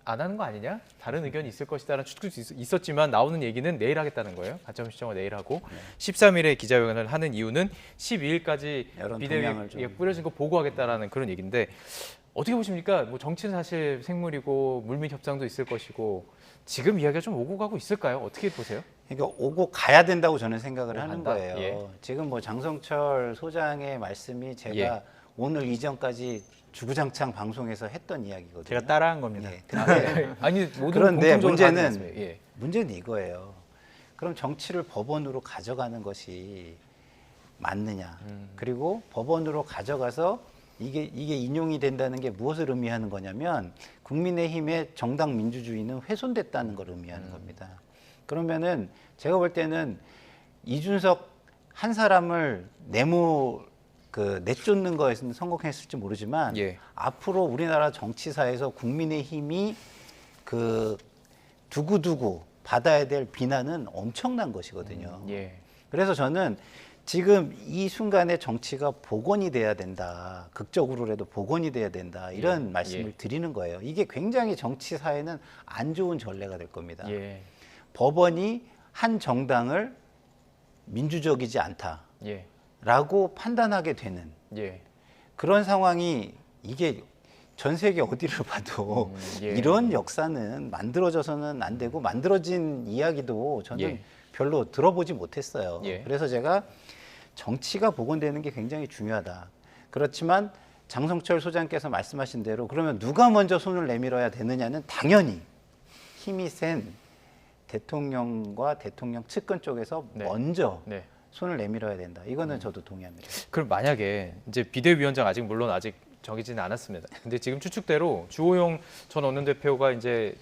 안 하는 거 아니냐? 다른 의견이 있을 것이다라는 추측도 있었지만 나오는 얘기는 내일 하겠다는 거예요. 가처분 신청을 내일 하고 13일에 기자회견을 하는 이유는 12일까지 여론 비대위에 동향을 좀. 뿌려진 거 보고하겠다라는 그런 얘기인데 어떻게 보십니까? 뭐 정치는 사실 생물이고 물밑 협상도 있을 것이고 지금 이야기가 좀 오고 가고 있을까요? 어떻게 보세요? 그러니까 오고 가야 된다고 저는 생각을 하는 간다? 거예요. 예. 지금 뭐 장성철 소장의 말씀이 제가 예. 오늘 이전까지 주구장창 방송에서 했던 이야기거든요. 제가 따라한 겁니다. 예. 근데, 아니 모든 그런데 공통적으로 다 하는 문제는 말씀이에요. 예. 문제는 이거예요. 그럼 정치를 법원으로 가져가는 것이 맞느냐? 그리고 법원으로 가져가서 이게 인용이 된다는 게 무엇을 의미하는 거냐면 국민의힘의 정당 민주주의는 훼손됐다는 걸 의미하는 겁니다. 그러면은 제가 볼 때는 이준석 한 사람을 내쫓는 거에서는 성공했을지 모르지만 예. 앞으로 우리나라 정치사에서 국민의힘이 두고두고 받아야 될 비난은 엄청난 것이거든요. 예. 그래서 저는 지금 이 순간에 정치가 복원이 돼야 된다. 극적으로라도 복원이 돼야 된다. 이런 말씀을 드리는 거예요. 이게 굉장히 정치사에는 안 좋은 전례가 될 겁니다. 예. 법원이 한 정당을 민주적이지 않다라고 판단하게 되는 예. 그런 상황이 이게 전 세계 어디를 봐도 예. 이런 역사는 만들어져서는 안 되고 만들어진 이야기도 저는 예. 별로 들어보지 못했어요. 예. 그래서 제가 정치가 복원되는 게 굉장히 중요하다. 그렇지만 장성철 소장께서 말씀하신 대로 그러면 누가 먼저 손을 내밀어야 되느냐는 당연히 힘이 센 대통령과 대통령 측근 쪽에서 네. 먼저 네. 손을 내밀어야 된다. 이거는 저도 동의합니다. 그럼 만약에 이제 비대위원장 물론 아직 정해지는 않았습니다. 근데 지금 추측대로 주호영 전 원내대표가 이제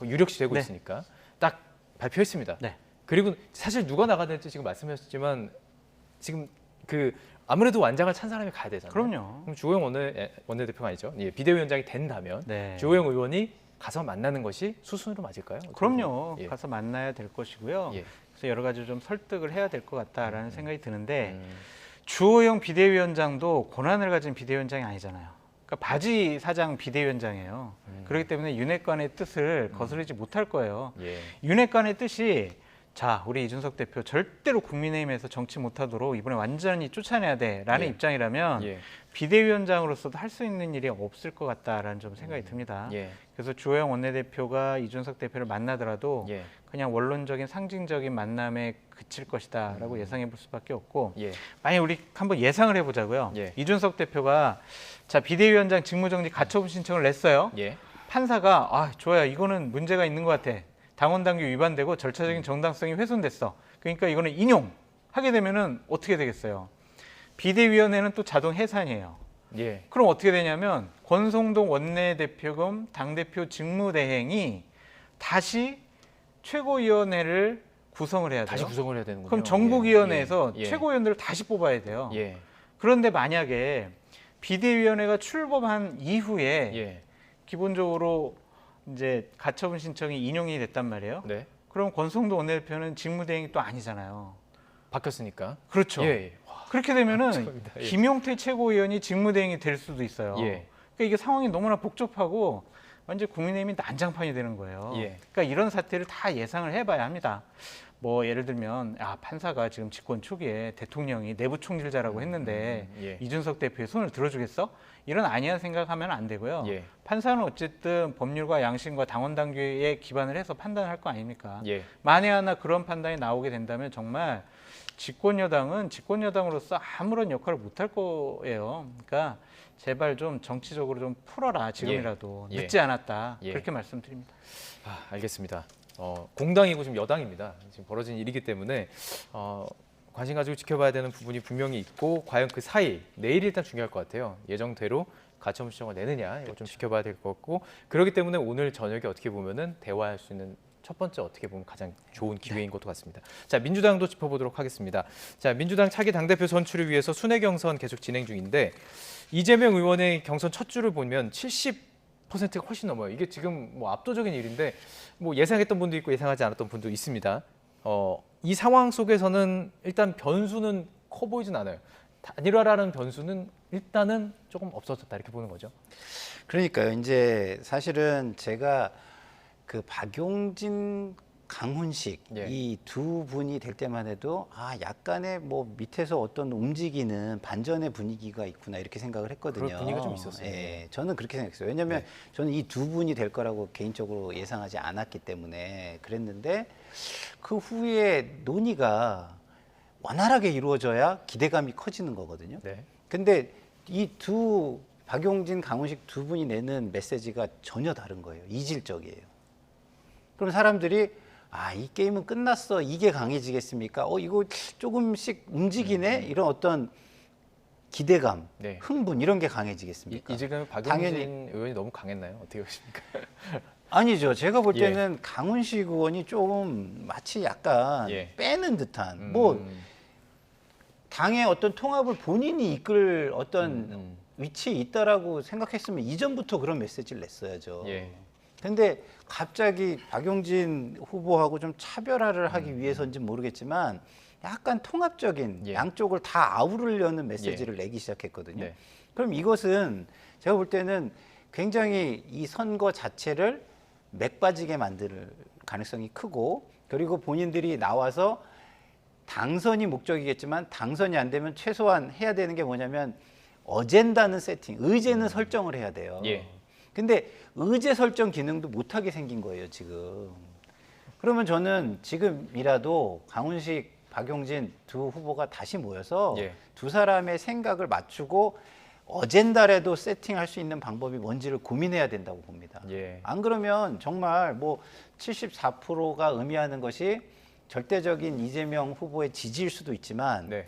유력시 되고 네. 있으니까 딱 발표했습니다. 네. 그리고 사실 누가 나가야 될지 지금 말씀하셨지만 지금 아무래도 완장을 찬 사람이 가야 되잖아요. 그럼요. 그럼 주호영 원내대표가 아니죠. 예, 비대위원장이 된다면 네. 주호영 의원이 가서 만나는 것이 수순으로 맞을까요? 그럼요. 예. 가서 만나야 될 것이고요. 예. 그래서 여러 가지 좀 설득을 해야 될 것 같다라는 생각이 드는데 주호영 비대위원장도 권한을 가진 비대위원장이 아니잖아요. 그러니까 바지 사장 비대위원장이에요. 그렇기 때문에 윤핵관의 뜻을 거스르지 못할 거예요. 예. 윤핵관의 뜻이 자, 우리 이준석 대표 절대로 국민의힘에서 정치 못하도록 이번에 완전히 쫓아내야 돼라는 예. 입장이라면 예. 비대위원장으로서도 할 수 있는 일이 없을 것 같다라는 좀 생각이 듭니다. 예. 그래서 주호영 원내대표가 이준석 대표를 만나더라도 예. 그냥 원론적인 상징적인 만남에 그칠 것이다라고 예상해 볼 수밖에 없고 예. 만약 우리 한번 예상을 해보자고요. 예. 이준석 대표가 자 비대위원장 직무정지 가처분 신청을 냈어요. 예. 판사가 아 좋아요 이거는 문제가 있는 것 같아. 당원당규 위반되고 절차적인 정당성이 훼손됐어. 그러니까 이거는 인용하게 되면은 어떻게 되겠어요? 비대위원회는 또 자동 해산이에요. 예. 그럼 어떻게 되냐면 권성동 원내대표 겸 당대표 직무대행이 다시 최고위원회를 구성을 해야 돼요. 다시 구성을 해야 되는군요. 그럼 정복위원회에서 예. 예. 최고위원들을 다시 뽑아야 돼요. 예. 그런데 만약에 비대위원회가 출범한 이후에 예. 기본적으로 이제 가처분 신청이 인용이 됐단 말이에요. 네. 그럼 권성동 원내대표는 직무대행이 또 아니잖아요. 바뀌었으니까. 그렇죠. 예. 예. 그렇게 되면은 죄송합니다. 예. 김용태 최고위원이 직무대행이 될 수도 있어요. 예. 그러니까 이게 상황이 너무나 복잡하고 완전 국민의힘이 난장판이 되는 거예요. 예. 그러니까 이런 사태를 다 예상을 해봐야 합니다. 뭐 예를 들면 판사가 지금 집권 초기에 대통령이 내부 총질자라고 했는데 예. 이준석 대표의 손을 들어주겠어? 이런 아니한 생각하면 안 되고요. 예. 판사는 어쨌든 법률과 양심과 당원 당규에 기반을 해서 판단할 거 아닙니까? 예. 만에 하나 그런 판단이 나오게 된다면 정말 집권 여당은 집권 여당으로서 아무런 역할을 못할 거예요. 그러니까 제발 좀 정치적으로 좀 풀어라 지금이라도 예. 늦지 않았다 예. 그렇게 말씀드립니다. 알겠습니다. 공당이고 지금 여당입니다. 지금 벌어진 일이기 때문에 관심 가지고 지켜봐야 되는 부분이 분명히 있고 과연 그 사이 내일 일단 중요할 것 같아요. 예정대로 가처분 신청을 내느냐 이거 좀 지켜봐야 될 것 같고 그렇기 때문에 오늘 저녁에 어떻게 보면은 대화할 수 있는 첫 번째 어떻게 보면 가장 좋은 기회인 것도 같습니다. 자, 민주당도 짚어보도록 하겠습니다. 자, 민주당 차기 당대표 선출을 위해서 순회 경선 계속 진행 중인데 이재명 의원의 경선 첫 주를 보면 70%가 훨씬 넘어요. 이게 지금 뭐 압도적인 일인데 뭐 예상했던 분도 있고 예상하지 않았던 분도 있습니다. 이 상황 속에서는 일단 변수는 커 보이진 않아요. 단일화라는 변수는 일단은 조금 없어졌다 이렇게 보는 거죠. 그러니까요. 이제 사실은 제가 그 박용진, 강훈식 예. 이 두 분이 될 때만 해도 약간의 뭐 밑에서 어떤 움직이는 반전의 분위기가 있구나 이렇게 생각을 했거든요. 그럴 분위기가 좀 있었어요. 예, 저는 그렇게 생각했어요. 왜냐하면 저는 이 두 분이 될 거라고 개인적으로 예상하지 않았기 때문에 그랬는데 그 후에 논의가 원활하게 이루어져야 기대감이 커지는 거거든요. 네. 근데 이 박용진, 강훈식 두 분이 내는 메시지가 전혀 다른 거예요. 이질적이에요. 그럼 사람들이 이 게임은 끝났어. 이게 강해지겠습니까? 이거 조금씩 움직이네. 이런 어떤 기대감, 네. 흥분 이런 게 강해지겠습니까? 이재명 박용진 당연히- 의원이 너무 강했나요? 어떻게 보십니까? 아니죠. 제가 볼 예. 때는 강훈식 의원이 좀 마치 약간 예. 빼는 듯한 뭐 당의 어떤 통합을 본인이 이끌 어떤 위치에 있다라고 생각했으면 이전부터 그런 메시지를 냈어야죠. 예. 근데 갑자기 박용진 후보하고 좀 차별화를 하기 위해서인지 모르겠지만 약간 통합적인 예. 양쪽을 다 아우르려는 메시지를 내기 시작했거든요. 네. 그럼 이것은 제가 볼 때는 굉장히 이 선거 자체를 맥빠지게 만들 가능성이 크고 그리고 본인들이 나와서 당선이 목적이겠지만 당선이 안 되면 최소한 해야 되는 게 뭐냐면 어젠다는 세팅, 의제는 설정을 해야 돼요. 예. 근데 의제 설정 기능도 못하게 생긴 거예요, 지금. 그러면 저는 지금이라도 강훈식, 박용진 두 후보가 다시 모여서 예. 두 사람의 생각을 맞추고 어젠다라도 세팅할 수 있는 방법이 뭔지를 고민해야 된다고 봅니다. 예. 안 그러면 정말 뭐 74%가 의미하는 것이 절대적인 이재명 후보의 지지일 수도 있지만 네.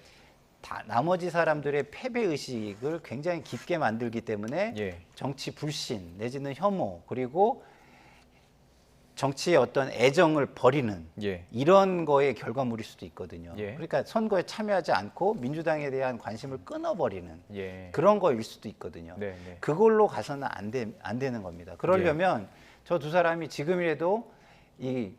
다 나머지 사람들의 패배 의식을 굉장히 깊게 만들기 때문에 예. 정치 불신 내지는 혐오 그리고 정치의 어떤 애정을 버리는 예. 이런 거의 결과물일 수도 있거든요. 예. 그러니까 선거에 참여하지 않고 민주당에 대한 관심을 끊어버리는 예. 그런 거일 수도 있거든요. 네, 네. 그걸로 가서는 안 되는 겁니다. 그러려면 저 두 사람이 지금이라도 이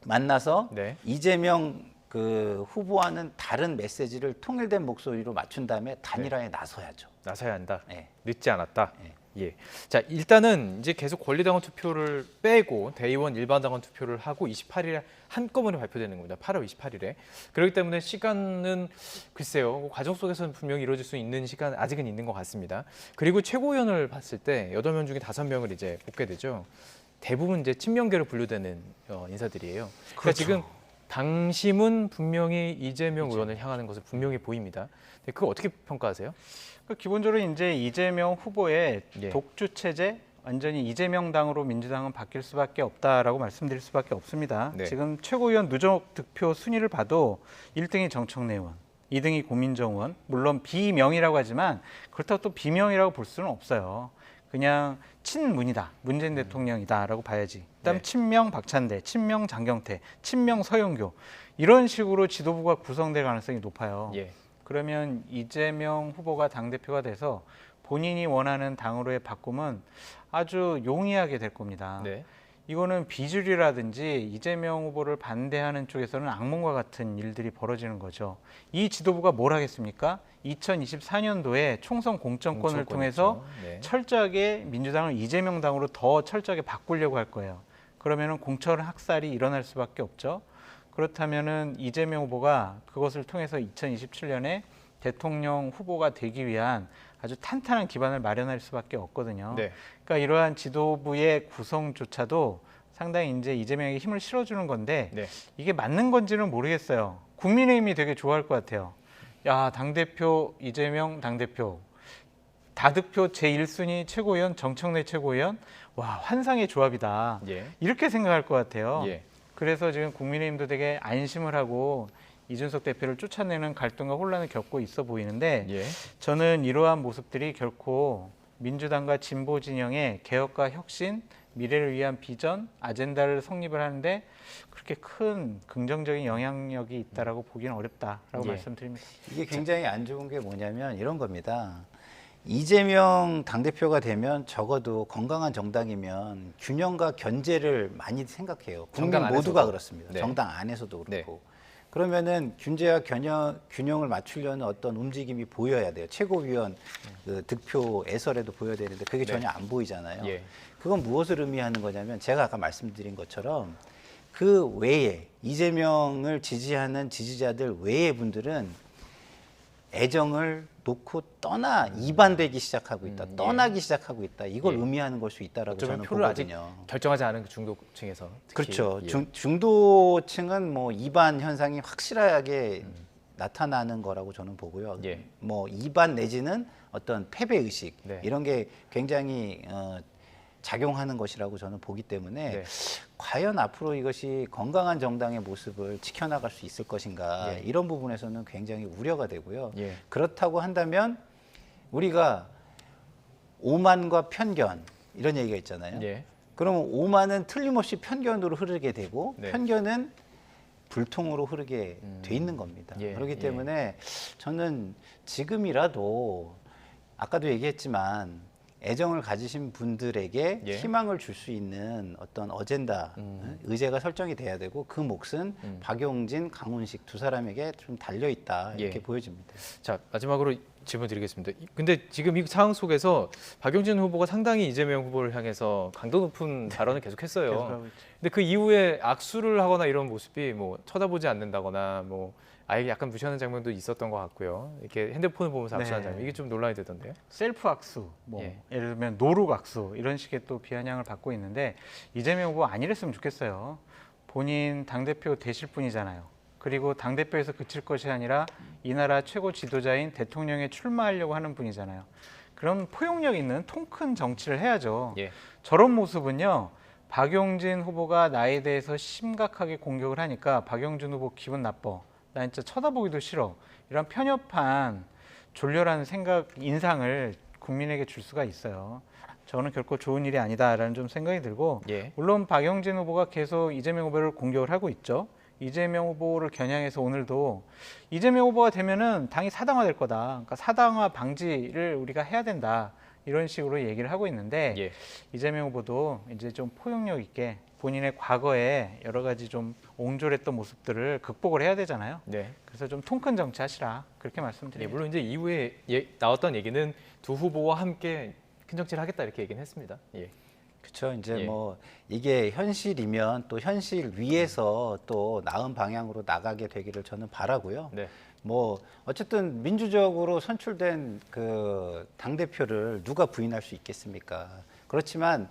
만나서 네. 이재명 그 후보와는 다른 메시지를 통일된 목소리로 맞춘 다음에 단일화에 나서야죠. 나서야 한다. 네. 늦지 않았다. 네. 예. 자, 일단은 이제 계속 권리당원 투표를 빼고 대의원 일반당원 투표를 하고 28일에 한꺼번에 발표되는 겁니다. 8월 28일에. 그렇기 때문에 시간은 글쎄요. 과정 속에서는 분명히 이루어질 수 있는 시간 아직은 있는 것 같습니다. 그리고 최고위원을 봤을 때 8명 중에 5명을 이제 뽑게 되죠. 대부분 이제 친명계로 분류되는 인사들이에요. 그러니까 그렇죠. 지금 당심은 분명히 이재명 의원을 향하는 것은 분명히 보입니다. 근데 그거 어떻게 평가하세요? 기본적으로 이제 이재명 후보의 예. 독주 체제, 완전히 이재명 당으로 민주당은 바뀔 수밖에 없다라고 말씀드릴 수밖에 없습니다. 네. 지금 최고위원 누적 득표 순위를 봐도 1등이 정청래 의원, 2등이 고민정 의원, 물론 비명이라고 하지만 그렇다고 또 비명이라고 볼 수는 없어요. 그냥 친문이다, 문재인 대통령이다라고 봐야지. 그다음 네. 친명 박찬대, 친명 장경태, 친명 서영교 이런 식으로 지도부가 구성될 가능성이 높아요. 예. 그러면 이재명 후보가 당대표가 돼서 본인이 원하는 당으로의 바꿈은 아주 용이하게 될 겁니다. 네. 이거는 비주류라든지 이재명 후보를 반대하는 쪽에서는 악몽과 같은 일들이 벌어지는 거죠. 이 지도부가 뭘 하겠습니까? 2024년도에 총선 공천권을 통해서 네. 철저하게 민주당을 이재명 당으로 더 철저하게 바꾸려고 할 거예요. 그러면은 공천 학살이 일어날 수밖에 없죠. 그렇다면은 이재명 후보가 그것을 통해서 2027년에 대통령 후보가 되기 위한 아주 탄탄한 기반을 마련할 수밖에 없거든요. 네. 그러니까 이러한 지도부의 구성조차도 상당히 이제 이재명에게 힘을 실어주는 건데 네. 이게 맞는 건지는 모르겠어요. 국민의힘이 되게 좋아할 것 같아요. 야, 당대표 이재명 당대표, 다득표 제1순위 최고위원 정청래 최고위원, 와, 환상의 조합이다. 예. 이렇게 생각할 것 같아요. 예. 그래서 지금 국민의힘도 되게 안심을 하고 이준석 대표를 쫓아내는 갈등과 혼란을 겪고 있어 보이는데 예. 저는 이러한 모습들이 결코 민주당과 진보 진영의 개혁과 혁신, 미래를 위한 비전, 아젠다를 성립을 하는데 그렇게 큰 긍정적인 영향력이 있다라고 보기는 어렵다라고 예. 말씀드립니다. 이게 굉장히 안 좋은 게 뭐냐면 이런 겁니다. 이재명 당대표가 되면 적어도 건강한 정당이면 균형과 견제를 많이 생각해요. 국민 정당 모두가 안에서도. 그렇습니다. 네. 정당 안에서도 네. 그렇고. 그러면은 균제와 균형을 맞추려는 어떤 움직임이 보여야 돼요. 최고위원 그 득표에서라도 보여야 되는데 그게 전혀 안 보이잖아요. 예. 그건 무엇을 의미하는 거냐면 제가 아까 말씀드린 것처럼 그 외에 이재명을 지지하는 지지자들 외의 분들은 애정을 놓고 이반되기 시작하고 있다. 예. 떠나기 시작하고 있다. 이걸 예. 의미하는 걸 수 있다라고 어쩌면 저는 표를 아직 보거든요. 결정하지 않은 그 중도층에서 특히. 그렇죠. 예. 중도층은 뭐 이반 현상이 확실하게 나타나는 거라고 저는 보고요. 예. 뭐 이반 내지는 어떤 패배 의식 네. 이런 게 굉장히 작용하는 것이라고 저는 보기 때문에 네. 과연 앞으로 이것이 건강한 정당의 모습을 지켜나갈 수 있을 것인가 예. 이런 부분에서는 굉장히 우려가 되고요. 예. 그렇다고 한다면 우리가 오만과 편견 이런 얘기가 있잖아요. 예. 그러면 오만은 틀림없이 편견으로 흐르게 되고 네. 편견은 불통으로 흐르게 돼 있는 겁니다. 예, 그렇기 예. 때문에 저는 지금이라도 아까도 얘기했지만 애정을 가지신 분들에게 예. 희망을 줄 수 있는 어떤 어젠다, 의제가 설정이 돼야 되고 그 몫은 박용진, 강훈식 두 사람에게 좀 달려 있다 이렇게 예. 보여집니다. 자, 마지막으로 질문 드리겠습니다. 근데 지금 이 상황 속에서 박용진 후보가 상당히 이재명 후보를 향해서 강도 높은 발언을 계속했어요. 계속하고 있죠. 근데 그 이후에 악수를 하거나 이런 모습이 뭐 쳐다보지 않는다거나 뭐 아예 약간 무시하는 장면도 있었던 것 같고요. 이렇게 핸드폰을 보면서 악수하는 네. 장면 이게 좀 논란이 되던데요. 셀프 악수, 뭐 예. 예를 들면 노룩 악수 이런 식의 또 비아냥을 받고 있는데 이재명 후보 안 이랬으면 좋겠어요. 본인 당대표 되실 분이잖아요. 그리고 당대표에서 그칠 것이 아니라 이 나라 최고 지도자인 대통령에 출마하려고 하는 분이잖아요. 그럼 포용력 있는 통 큰 정치를 해야죠. 예. 저런 모습은요. 박용진 후보가 나에 대해서 심각하게 공격을 하니까 박용진 후보 기분 나빠. 나 진짜 쳐다보기도 싫어. 이런 편협한 졸렬한 생각, 인상을 국민에게 줄 수가 있어요. 저는 결코 좋은 일이 아니다라는 좀 생각이 들고 예. 물론 박용진 후보가 계속 이재명 후보를 공격을 하고 있죠. 이재명 후보를 겨냥해서 오늘도 이재명 후보가 되면은 당이 사당화될 거다. 그러니까 사당화 방지를 우리가 해야 된다. 이런 식으로 얘기를 하고 있는데 예. 이재명 후보도 이제 좀 포용력 있게 본인의 과거에 여러 가지 좀 옹졸했던 모습들을 극복을 해야 되잖아요. 네. 그래서 좀 통 큰 정치하시라 그렇게 예, 말씀드립니다. 물론 이제 이후에 나왔던 얘기는 두 후보와 함께 큰 정치를 하겠다 이렇게 얘기는 했습니다. 예. 그렇죠. 이제 예. 뭐 이게 현실이면 또 현실 위에서 또 나은 방향으로 나가게 되기를 저는 바라고요. 네. 뭐 어쨌든 민주적으로 선출된 그 당 대표를 누가 부인할 수 있겠습니까? 그렇지만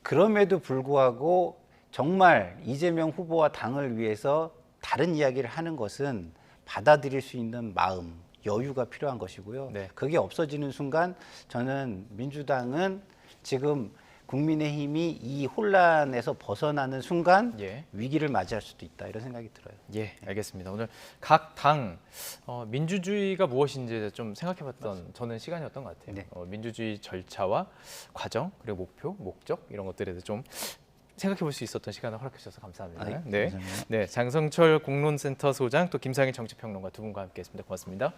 그럼에도 불구하고 정말 이재명 후보와 당을 위해서 다른 이야기를 하는 것은 받아들일 수 있는 마음, 여유가 필요한 것이고요. 네. 그게 없어지는 순간 저는 민주당은 지금 국민의힘이 이 혼란에서 벗어나는 순간 예. 위기를 맞이할 수도 있다 이런 생각이 들어요. 예, 알겠습니다. 오늘 각 당 민주주의가 무엇인지 좀 생각해봤던 저는 시간이었던 것 같아요. 네. 민주주의 절차와 과정 그리고 목표, 목적 이런 것들에 대해서 좀 생각해볼 수 있었던 시간을 허락해 주셔서 감사합니다. 아이, 네, 감사합니다. 네, 장성철 공론센터 소장 또 김상일 정치평론가 두 분과 함께했습니다. 고맙습니다.